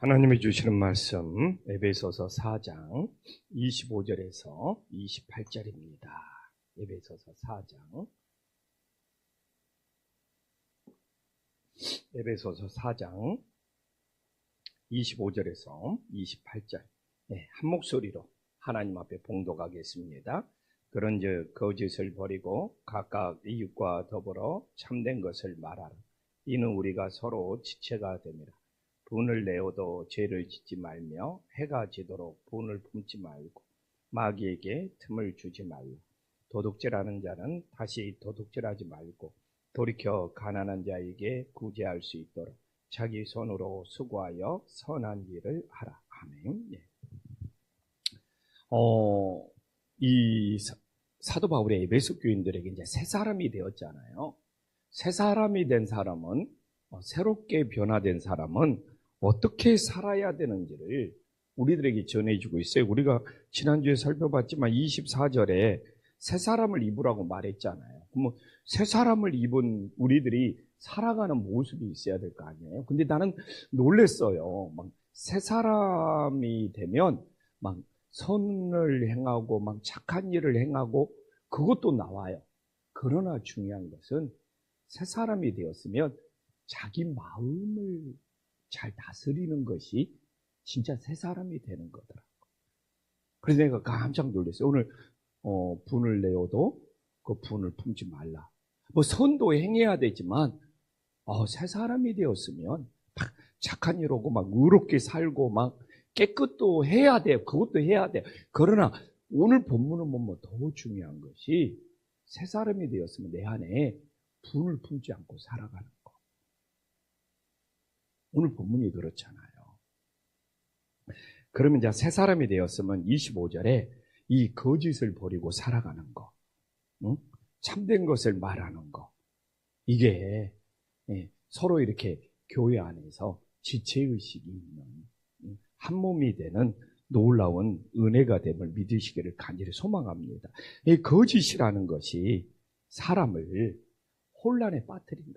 하나님이 주시는 말씀 에베소서 4장 25절에서 28절입니다. 에베소서 4장 25절에서 28절 한 목소리로 하나님 앞에 봉독하겠습니다. 그런즉 거짓을 버리고 각각 이웃과 더불어 참된 것을 말하라. 이는 우리가 서로 지체가 됨이라. 분을 내어도 죄를 짓지 말며 해가 지도록 분을 품지 말고 마귀에게 틈을 주지 말라. 도둑질하는 자는 다시 도둑질하지 말고 돌이켜 가난한 자에게 구제할 수 있도록 자기 손으로 수고하여 선한 일을 하라. 아멘. 이 사도 바울의 에베소 교인들에게 이제 새 사람이 되었잖아요. 새 사람이 된 사람은, 새롭게 변화된 사람은 어떻게 살아야 되는지를 우리들에게 전해주고 있어요. 우리가 지난주에 살펴봤지만 24절에 새 사람을 입으라고 말했잖아요. 그러면 새 사람을 입은 우리들이 살아가는 모습이 있어야 될 거 아니에요. 근데 나는 놀랬어요. 막 새 사람이 되면 막 선을 행하고 막 착한 일을 행하고 그것도 나와요. 그러나 중요한 것은 새 사람이 되었으면 자기 마음을 잘 다스리는 것이 진짜 새 사람이 되는 거더라고요. 그래서 내가 깜짝 놀랐어요. 오늘 분을 내어도 그 분을 품지 말라. 뭐 선도 행해야 되지만 새 사람이 되었으면 막 착한 일 하고 막 의롭게 살고 막 깨끗도 해야 돼요. 그것도 해야 돼요. 그러나 오늘 본문은 뭐 더 중요한 것이 새 사람이 되었으면 내 안에 분을 품지 않고 살아가는 거. 오늘 본문이 그렇잖아요. 그러면 이제 새 사람이 되었으면 25절에 이 거짓을 버리고 살아가는 거, 참된 것을 말하는 거, 이게 서로 이렇게 교회 안에서 지체의식이 있는 한 몸이 되는 놀라운 은혜가 됨을 믿으시기를 간절히 소망합니다. 이 거짓이라는 것이 사람을 혼란에 빠뜨린다는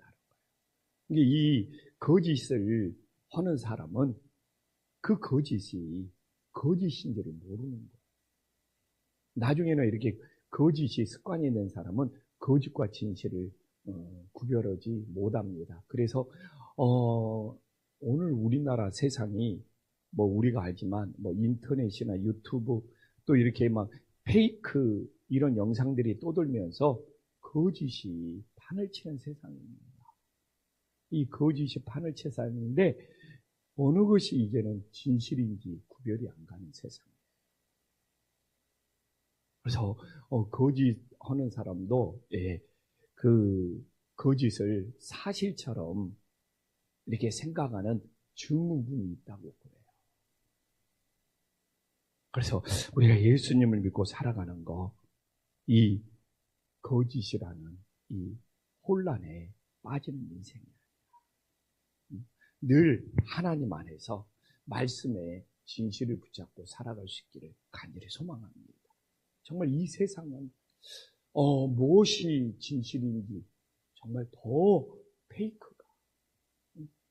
거예요. 이 거짓을 하는 사람은 그 거짓이 거짓인지를 모르는 거예요. 나중에는 이렇게 거짓이 습관이 된 사람은 거짓과 진실을 구별하지 못합니다. 그래서 오늘 우리나라 세상이 뭐 우리가 알지만 뭐 인터넷이나 유튜브 또 이렇게 막 페이크 이런 영상들이 떠돌면서 거짓이 판을 치는 세상입니다. 이 거짓이 판을 친 세상인데 어느 것이 이제는 진실인지 구별이 안 가는 세상이에요. 그래서 거짓하는 사람도 그 거짓을 사실처럼 이렇게 생각하는 증후군이 있다고 그래요. 그래서 우리가 예수님을 믿고 살아가는 거, 이 거짓이라는 이 혼란에 빠지는 인생이에요. 늘 하나님 안에서 말씀의 진실을 붙잡고 살아갈 수 있기를 간절히 소망합니다. 정말 이 세상은 무엇이 진실인지 정말 더 페이크가,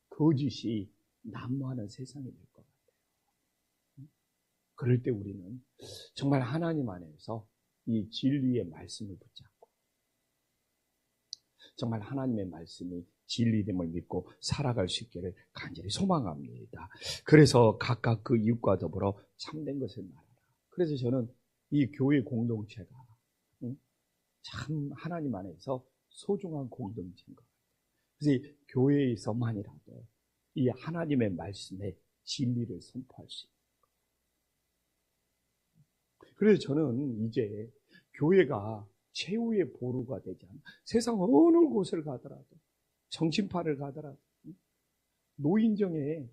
거짓이 난무하는 세상이 될 것 같아요. 그럴 때 우리는 정말 하나님 안에서 이 진리의 말씀을 붙잡고 정말 하나님의 말씀이 진리됨을 믿고 살아갈 수 있기를 간절히 소망합니다. 그래서 각각 그 이웃과 더불어 참된 것을 말하라. 그래서 저는 이 교회 공동체가 참 하나님 안에서 소중한 공동체인 것 같아요. 그래서 이 교회에서만이라도 이 하나님의 말씀에 진리를 선포할 수 있는 거예요. 그래서 저는 이제 교회가 최후의 보루가 되지 않아. 세상 어느 곳을 가더라도 정신파를 가더라도 노인정에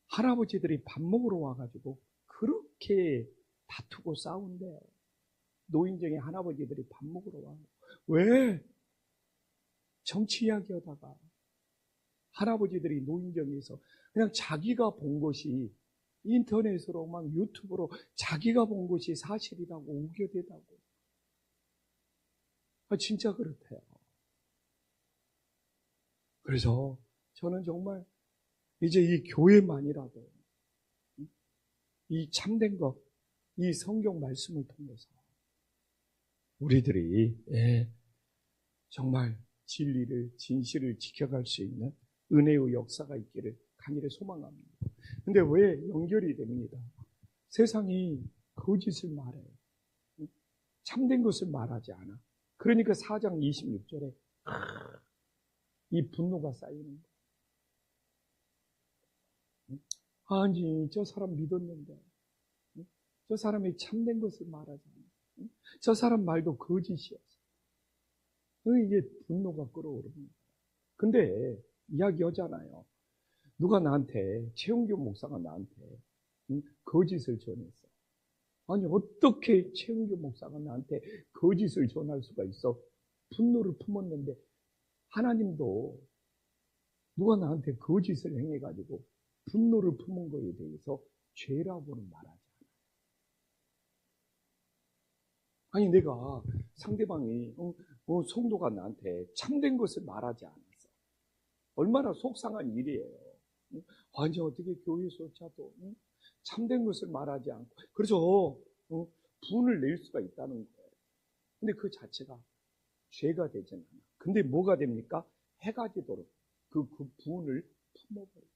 할아버지들이 밥 먹으러 와가지고 그렇게 다투고 싸운대요. 노인정에 할아버지들이 밥 먹으러 와. 왜? 정치 이야기하다가 할아버지들이 노인정에서 그냥 자기가 본 것이 인터넷으로 막 유튜브로 자기가 본 것이 사실이라고 우겨대다고. 진짜 그렇대요. 그래서 저는 정말 이제 이 교회만이라도 이 참된 것, 이 성경 말씀을 통해서 우리들이 정말 진리를, 진실을 지켜갈 수 있는 은혜의 역사가 있기를 간절히 소망합니다. 근데 왜 연결이 됩니다? 세상이 거짓을 말해요. 참된 것을 말하지 않아. 그러니까 4장 26절에 이 분노가 쌓이는 거예요. 아니, 저 사람 믿었는데, 저 사람이 참된 것을 말하지 않아. 저 사람 말도 거짓이었어. 이게 분노가 끓어오르는 거예요. 근데 이야기하잖아요. 누가 나한테, 최은교 목사가 나한테 거짓을 전했어. 아니, 어떻게 최은교 목사가 나한테 거짓을 전할 수가 있어? 분노를 품었는데, 하나님도 누가 나한테 거짓을 행해가지고 분노를 품은 거에 대해서 죄라고는 말하지 않아요. 아니, 내가 상대방이, 성도가 나한테 참된 것을 말하지 않았어. 얼마나 속상한 일이에요. 아니, 어떻게 교회조차도 참된 것을 말하지 않고, 그래서 분을 낼 수가 있다는 거예요. 근데 그 자체가 죄가 되지 않아. 근데 뭐가 됩니까? 해가 지도록 그 분을 품어버려요.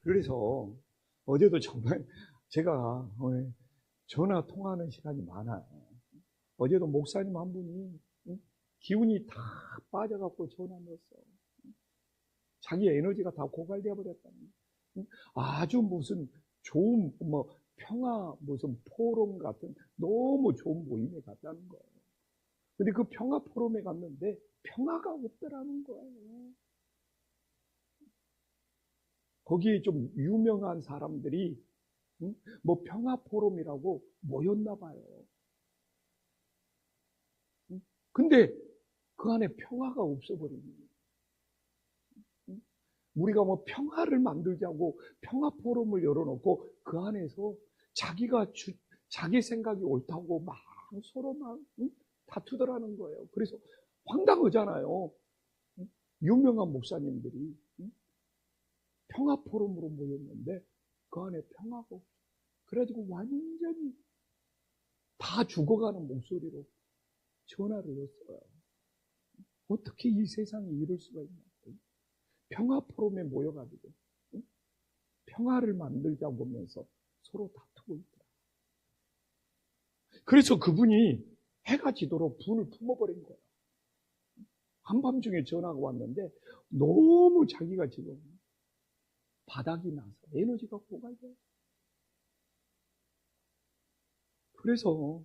그래서 어제도 정말 제가 전화 통화하는 시간이 많아요. 어제도 목사님 한 분이 기운이 다 빠져갖고 전화 넣었어. 자기 에너지가 다 고갈되어 버렸다는 거예요. 아주 무슨 좋은 평화 무슨 포럼 같은 너무 좋은 모임에 갔다는 거예요. 근데 그 평화 포럼에 갔는데 평화가 없더라는 거예요. 거기에 좀 유명한 사람들이 뭐 평화 포럼이라고 모였나 봐요. 근데 그 안에 평화가 없어버린 거예요. 우리가 뭐 평화를 만들자고 평화 포럼을 열어놓고 그 안에서 자기 생각이 옳다고 막 서로 막 다투더라는 거예요. 그래서 황당하잖아요. 유명한 목사님들이 평화 포럼으로 모였는데 그 안에 평화가 없어. 그래가지고 완전히 다 죽어가는 목소리로 전화를 했어요. 어떻게 이 세상에 이럴 수가 있나? 평화 포럼에 모여가지고 평화를 만들자고 보면서 서로 다투고 있더라. 그래서 그분이 해가 지도록 분을 품어버린 거예요. 한밤중에 전화가 왔는데 너무 자기가 지금 바닥이 나서 에너지가 고갈돼요. 그래서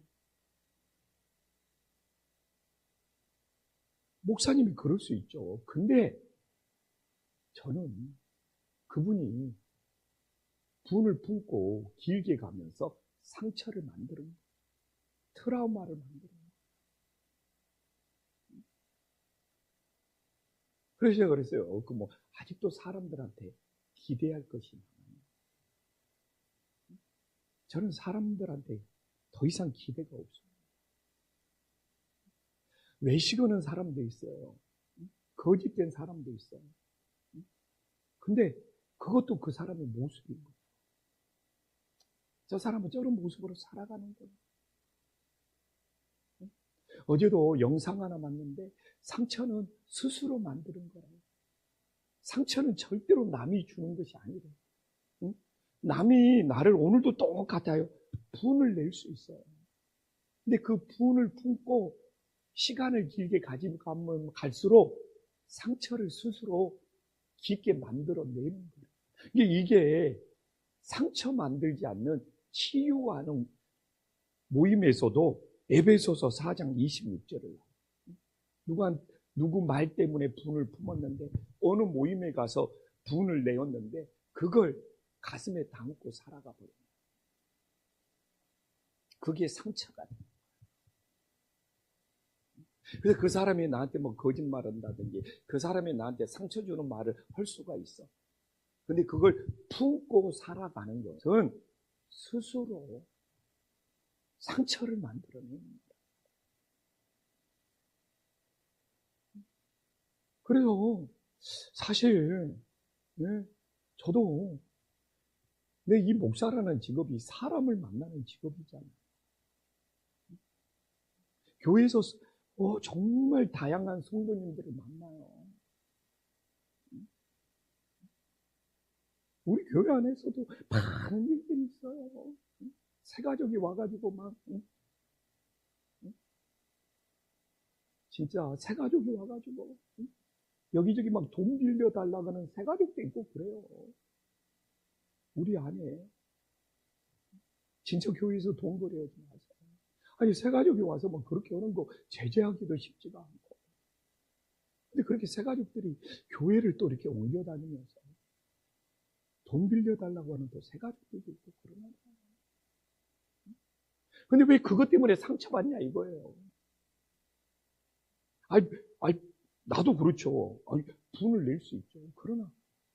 목사님이 그럴 수 있죠. 근데 저는 그분이 분을 품고 길게 가면서 상처를 만드는 거예요. 트라우마를 만드는 거예요. 그래서 제가 그랬어요. 아직도 사람들한테 기대할 것이 많아요. 저는 사람들한테 더 이상 기대가 없어요. 외식하는 사람도 있어요. 거짓된 사람도 있어요. 근데 그것도 그 사람의 모습인 거예요. 저 사람은 저런 모습으로 살아가는 거예요. 어제도 영상 하나 봤는데 상처는 스스로 만드는 거예요. 상처는 절대로 남이 주는 것이 아니래요. 남이 나를 오늘도 똑같아요. 분을 낼 수 있어요. 근데 그 분을 품고 시간을 길게 가면 갈수록 상처를 스스로 깊게 만들어내는 거예요. 이게 상처 만들지 않는 치유하는 모임에서도 에베소서 4장 26절을 누구 말 때문에 분을 품었는데 어느 모임에 가서 분을 내었는데 그걸 가슴에 담고 살아가 버려요. 그게 상처가 돼요. 그래서 그 사람이 나한테 거짓말 한다든지 그 사람이 나한테 상처 주는 말을 할 수가 있어. 근데 그걸 품고 살아가는 것은 스스로 상처를 만들어냅니다. 그래서 사실 네, 저도 이 목사라는 직업이 사람을 만나는 직업이잖아요. 교회에서 정말 다양한 성도님들을 만나요. 우리 교회 안에서도 많은 일들이 있어요. 새 가족이 와가지고 막 진짜 새 가족이 와가지고 여기저기 막 돈 빌려 달라고 하는 새 가족도 있고 그래요. 우리 안에 진짜 교회에서 돈 벌여야지 마세요. 아니 새 가족이 와서 막 그렇게 오는 거 제재하기도 쉽지가 않고. 근데 그렇게 새 가족들이 교회를 또 이렇게 옮겨 다니면서 돈 빌려 달라고 하는 또 새 가족들도 있고 그러나. 근데 왜 그것 때문에 상처받냐 이거예요. 아니, 나도 그렇죠. 아니, 분을 낼 수 있죠. 그러나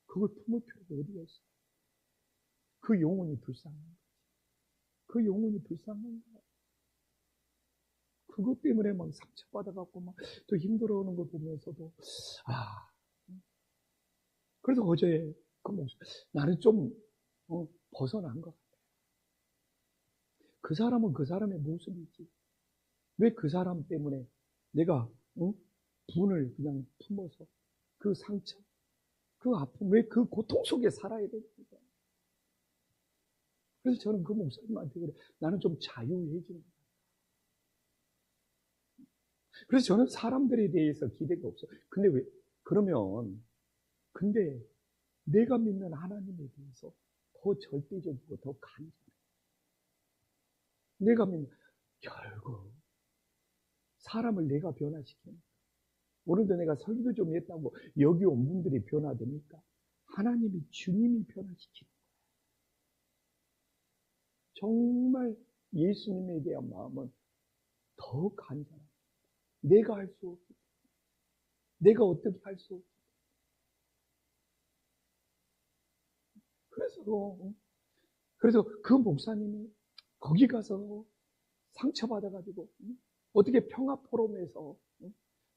그걸 품을 필요가 어디가 있어요? 그 영혼이 불쌍한 거지. 그 영혼이 불쌍한 거야. 그것 때문에 막 상처받아갖고 막 또 힘들어하는 걸 보면서도, 그래서 어제 그 목소리, 나는 좀, 벗어난 것 같아요. 그 사람은 그 사람의 모습이지. 왜 그 사람 때문에 내가, 분을 그냥 품어서 그 상처, 그 아픔, 왜 그 고통 속에 살아야 됩니까? 그래서 저는 그 목사님한테 그래. 나는 좀 자유해진 거야. 그래서 저는 사람들에 대해서 기대가 없어요. 근데 왜? 근데 내가 믿는 하나님에 대해서 더 절대적이고 더 간절해. 내가 믿는, 결국 사람을 내가 변화시키는. 오늘도 내가 설교 좀 했다고 여기 온 분들이 변화됩니까? 하나님이, 주님이 변화시키는 거예요. 정말 예수님에 대한 마음은 더 간절합니다. 내가 할 수 없기 때문에. 내가 어떻게 할 수 없기 때문에. 그래서 그 목사님이 거기 가서 상처받아가지고 어떻게 평화 포럼에서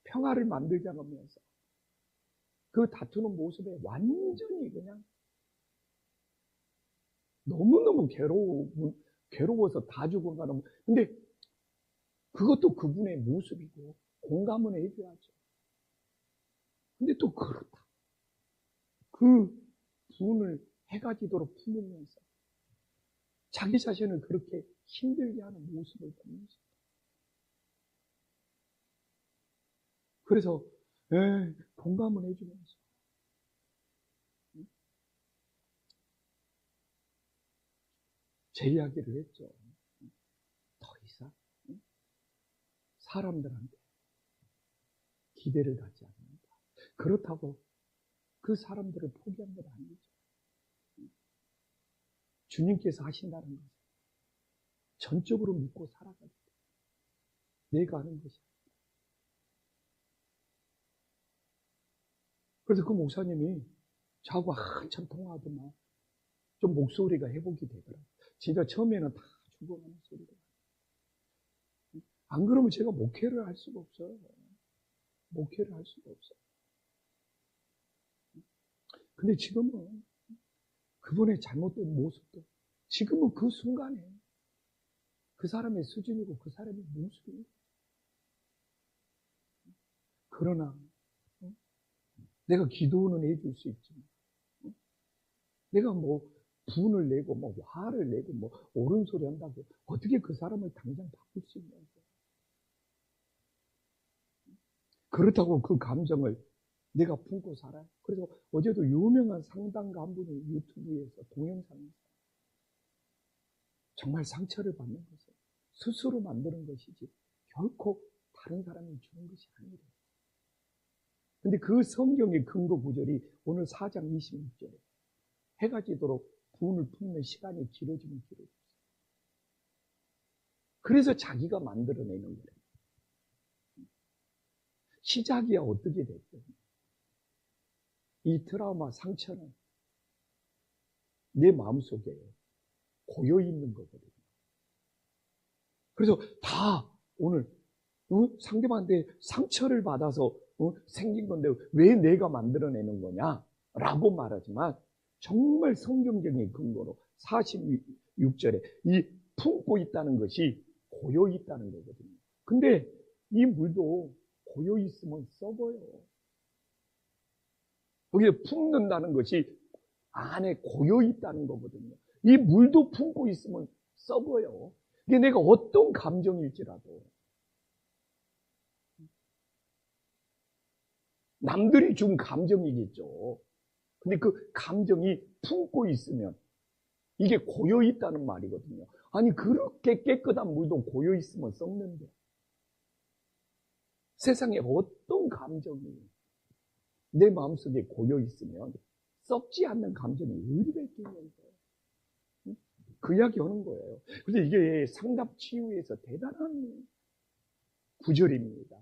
평화를 만들자면서 그 다투는 모습에 완전히 그냥 너무너무 괴로워서 다 죽어가는. 근데 그것도 그분의 모습이고 공감은 해줘야죠. 근데 또 그렇다. 그 분을 해가 지도록 품으면서 자기 자신을 그렇게 힘들게 하는 모습을 보면서. 그래서 공감을 해주면서 제 이야기를 했죠. 더 이상 사람들한테 기대를 갖지 않는다. 그렇다고 그 사람들을 포기한 건 아니죠. 주님께서 하신다는 것은 전적으로 믿고 살아가기 때문에 내가 하는 것이 아니다. 그래서 그 목사님이 저하고 한참 통화하더만 좀 목소리가 회복이 되더라고요. 진짜 처음에는 다 죽어가는 소리가. 안 그러면 제가 목회를 할 수가 없어요. 목회를 할 수가 없어요. 근데 지금은 그분의 잘못된 모습도 지금은 그 순간에 그 사람의 수준이고 그 사람의 모습이에요. 그러나 내가 기도는 해줄 수 있지만 내가 뭐 분을 내고 뭐 화를 내고 뭐 옳은 소리 한다고 어떻게 그 사람을 당장 바꿀 수 있냐고. 그렇다고 그 감정을 내가 품고 살아요. 그래서 어제도 유명한 상담가 한 분이 유튜브에서 동영상에서 정말 상처를 받는 것을 스스로 만드는 것이지 결코 다른 사람이 주는 것이 아니래요. 근데 그 성경의 근거 구절이 오늘 4장 26절에 해가 지도록 분을 품는 시간이 길어지면 길어졌어요. 그래서 자기가 만들어내는 거예요. 시작이야 어떻게 됐든 이 트라우마 상처는 내 마음속에 고여있는 거거든요. 그래서 다 오늘 상대방한테 상처를 받아서 생긴 건데 왜 내가 만들어내는 거냐? 라고 말하지만 정말 성경적인 근거로 46절에 이 품고 있다는 것이 고여 있다는 거거든요. 근데 이 물도 고여 있으면 썩어요. 여기서 품는다는 것이 안에 고여 있다는 거거든요. 이 물도 품고 있으면 썩어요. 이게 내가 어떤 감정일지라도 남들이 준 감정이겠죠. 근데 그 감정이 품고 있으면 이게 고여 있다는 말이거든요. 아니 그렇게 깨끗한 물도 고여 있으면 썩는데 세상에 어떤 감정이 내 마음속에 고여 있으면 썩지 않는 감정이 어디가 있겠냐는 거예요. 그 이야기 하는 거예요. 그래서 이게 상답치유에서 대단한 구절입니다.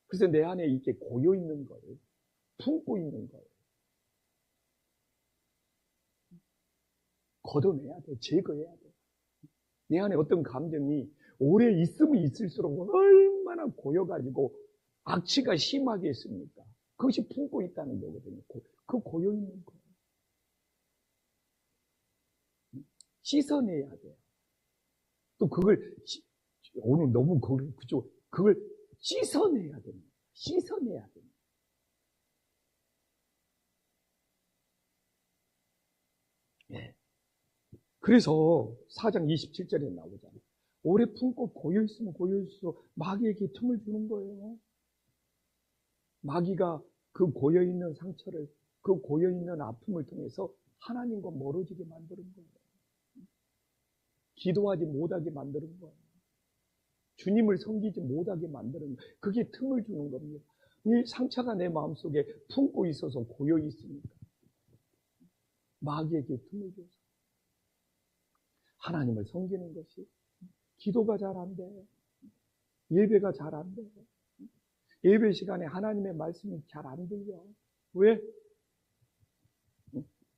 그래서 내 안에 이렇게 고여 있는 거예요. 품고 있는 거예요. 걷어내야 돼. 제거해야 돼. 내 안에 어떤 감정이 오래 있으면 있을수록 얼마나 고여가지고 악취가 심하게 있습니까? 그것이 품고 있다는 거거든요. 그 고여 있는 거예요. 씻어내야 돼요. 또 그걸 오늘 너무 그걸 씻어내야 됩니다. 씻어내야 됩니다. 예. 그래서 4장 27절에 나오잖아요. 오래 품고 고여있으면 고여있을수록 마귀에게 틈을 주는 거예요. 마귀가 그 고여있는 상처를, 그 고여있는 아픔을 통해서 하나님과 멀어지게 만드는 거예요. 기도하지 못하게 만드는 거예요. 주님을 섬기지 못하게 만드는 거예요. 그게 틈을 주는 겁니다. 이 상처가 내 마음속에 품고 있어서 고여있으니까 마귀에게 틈을 줘서 하나님을 섬기는 것이 기도가 잘 안 돼. 예배가 잘 안 돼. 예배 시간에 하나님의 말씀이 잘 안 들려. 왜?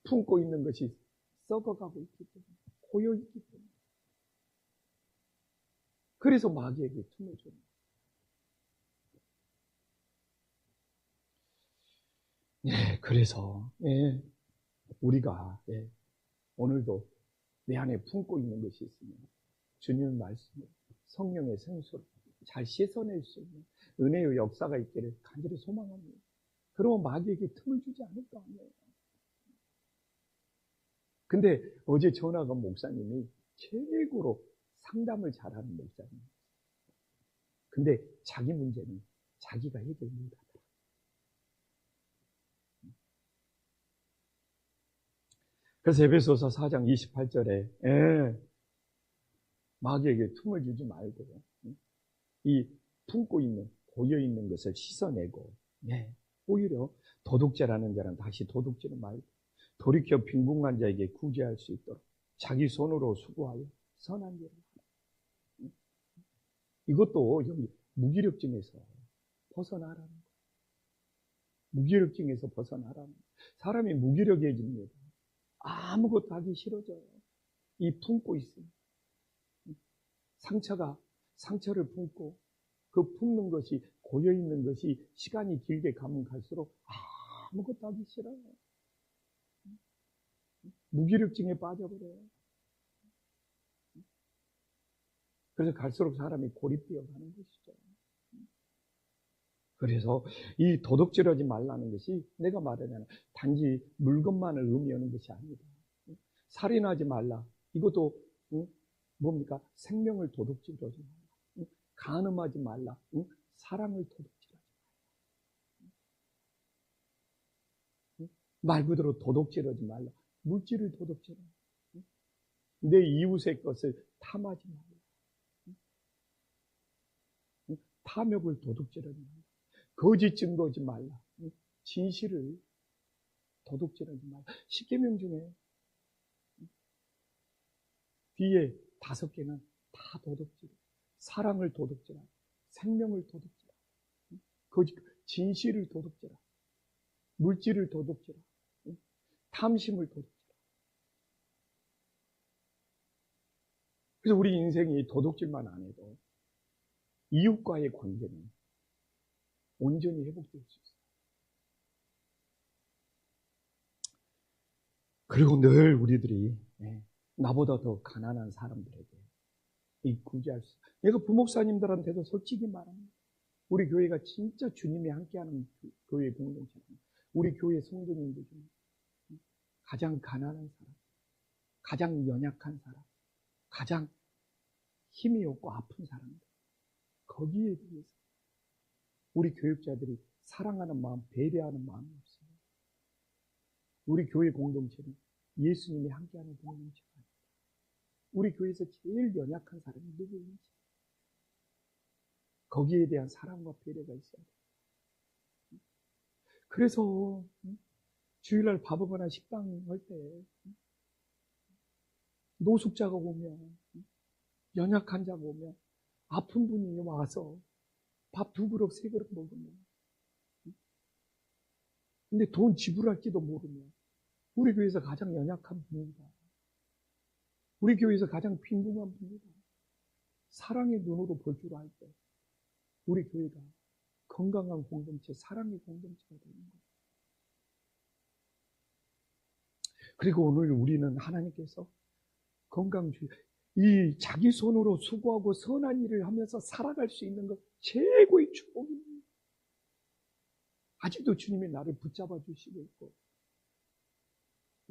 품고 있는 것이 썩어가고 있기 때문에. 고여있기 때문에. 그래서 마귀에게 틈을 주는 거예요. 네, 그래서 우리가 오늘도 내 안에 품고 있는 것이 있으면 주님의 말씀을 성령의 생수를 잘 씻어낼 수 있는 은혜의 역사가 있기를 간절히 소망합니다. 그러면 마귀에게 틈을 주지 않을까 하네요. 근데 어제 전화가 온 목사님이 최고로 상담을 잘하는 목사님이에요. 근데 자기 문제는 자기가 해결 못하더라. 그래서 에베소서 4장 28절에 마귀에게 틈을 주지 말고 이 품고 있는 고여있는 것을 씻어내고 오히려 도둑질하는 자는 다시 도둑질을 말고 돌이켜 빈궁한 자에게 구제할 수 있도록 자기 손으로 수고하여 선한 일을 하라. 이것도 여기 무기력증에서 벗어나라는 거예요. 무기력증에서 벗어나라는 거예요. 사람이 무기력해집니다. 아무것도 하기 싫어져요. 이 품고 있으면. 상처를 품고 그 품는 것이 고여있는 것이 시간이 길게 가면 갈수록 아무것도 하기 싫어요. 무기력증에 빠져버려요. 그래서 갈수록 사람이 고립되어 가는 것이죠. 그래서 이 도둑질하지 말라는 것이 내가 말하자면 단지 물건만을 의미하는 것이 아니다. 살인하지 말라. 이것도 뭡니까? 생명을 도둑질하지 말라. 간음하지 말라. 사랑을 도둑질하지 말라. 말 그대로 도둑질하지 말라. 물질을 도둑질하지 말라. 내 이웃의 것을 탐하지 말라. 탐욕을 도둑질하지 말라. 거짓 증거하지 말라. 진실을 도둑질하지 말라. 10계명 중에 뒤에 5개는 다 도둑질. 사랑을 도둑질하고 생명을 도둑질하고 거짓 진실을 도둑질하고 물질을 도둑질하고 탐심을 도둑질하고. 그래서 우리 인생이 도둑질만 안 해도 이웃과의 관계는 온전히 회복될 수 있어요. 그리고 늘 우리들이 나보다 더 가난한 사람들에게 이 구제할 수. 내가 부목사님들한테도 솔직히 말합니다. 우리 교회가 진짜 주님이 함께하는 교회 공동체입니다. 우리 교회 성도님들 중에 가장 가난한 사람, 가장 연약한 사람, 가장 힘이 없고 아픈 사람들, 거기에 대해서 우리 교육자들이 사랑하는 마음, 배려하는 마음이 없어요. 우리 교회 공동체는 예수님이 함께하는 공동체가 아닙니다. 우리 교회에서 제일 연약한 사람이 누구인지 거기에 대한 사랑과 배려가 있어야 돼요. 그래서 주일날 밥 먹거나 식당 할 때 노숙자가 오면, 연약한 자가 오면, 아픈 분이 와서 밥 2그릇, 3그릇 먹으면, 근데 돈 지불할지도 모르면 우리 교회에서 가장 연약한 분이다. 우리 교회에서 가장 빈궁한 분이다. 사랑의 눈으로 볼 줄 알 때 우리 교회가 건강한 공동체, 사랑의 공동체가 되는 거예요. 그리고 오늘 우리는 하나님께서 건강주의, 이 자기 손으로 수고하고 선한 일을 하면서 살아갈 수 있는 것 최고의 축복입니다. 아직도 주님이 나를 붙잡아 주시고 있고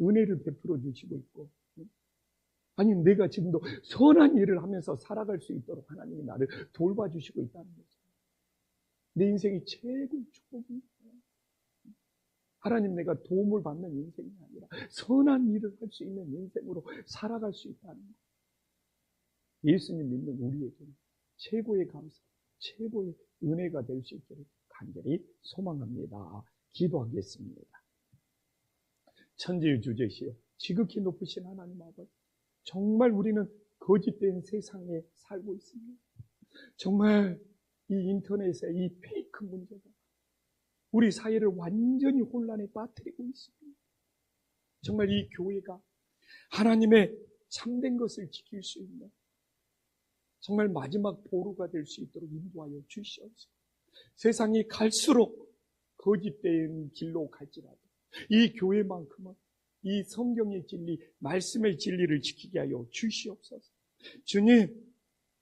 은혜를 베풀어 주시고 있고, 아니 내가 지금도 선한 일을 하면서 살아갈 수 있도록 하나님이 나를 돌봐주시고 있다는 거죠. 내 인생이 최고의 축복입니다. 하나님, 내가 도움을 받는 인생이 아니라 선한 일을 할 수 있는 인생으로 살아갈 수 있다는 것. 예수님 믿는 우리에게는 최고의 감사, 최고의 은혜가 될 수 있기를 간절히 소망합니다. 기도하겠습니다. 천지의 주제시여 지극히 높으신 하나님 아버지, 정말 우리는 거짓된 세상에 살고 있습니다. 정말 이 인터넷의 이 페이크 문제가 우리 사회를 완전히 혼란에 빠뜨리고 있습니다. 정말 이 교회가 하나님의 참된 것을 지킬 수 있는 정말 마지막 보루가 될 수 있도록 인도하여 주시옵소서. 세상이 갈수록 거짓된 길로 갈지라도 이 교회만큼은 이 성경의 진리, 말씀의 진리를 지키게 하여 주시옵소서. 주님,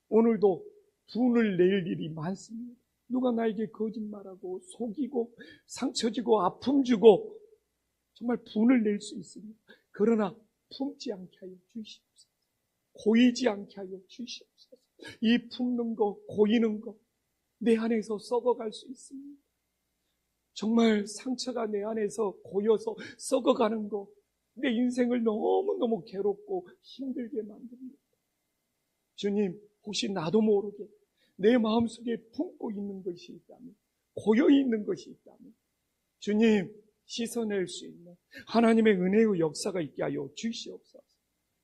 오늘도 분을 낼 일이 많습니다. 누가 나에게 거짓말하고 속이고 상처 주고 아픔 주고 정말 분을 낼 수 있습니다. 그러나 품지 않게 하여 주시옵소서. 고이지 않게 하여 주시옵소서. 이 품는 거, 고이는 거 내 안에서 썩어갈 수 있습니다. 정말 상처가 내 안에서 고여서 썩어가는 거, 내 인생을 너무너무 괴롭고 힘들게 만듭니다. 주님, 혹시 나도 모르게 내 마음속에 품고 있는 것이 있다면, 고여있는 것이 있다면 주님, 씻어낼 수 있는 하나님의 은혜의 역사가 있게 하여 주시옵소서.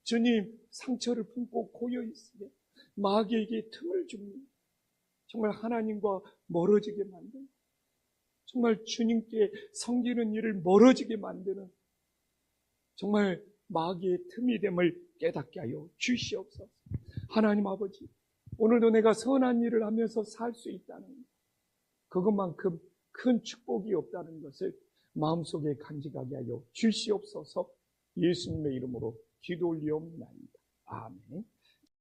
주님, 상처를 품고 고여있으면 마귀에게 틈을 줍니다. 정말 하나님과 멀어지게 만드는, 정말 주님께 섬기는 일을 멀어지게 만드는 정말 마귀의 틈이 됨을 깨닫게 하여 주시옵소서. 하나님 아버지, 오늘도 내가 선한 일을 하면서 살 수 있다는 것, 그것만큼 큰 축복이 없다는 것을 마음속에 간직하게 하여 주시옵소서. 예수님의 이름으로 기도 올리옵나이다. 아멘.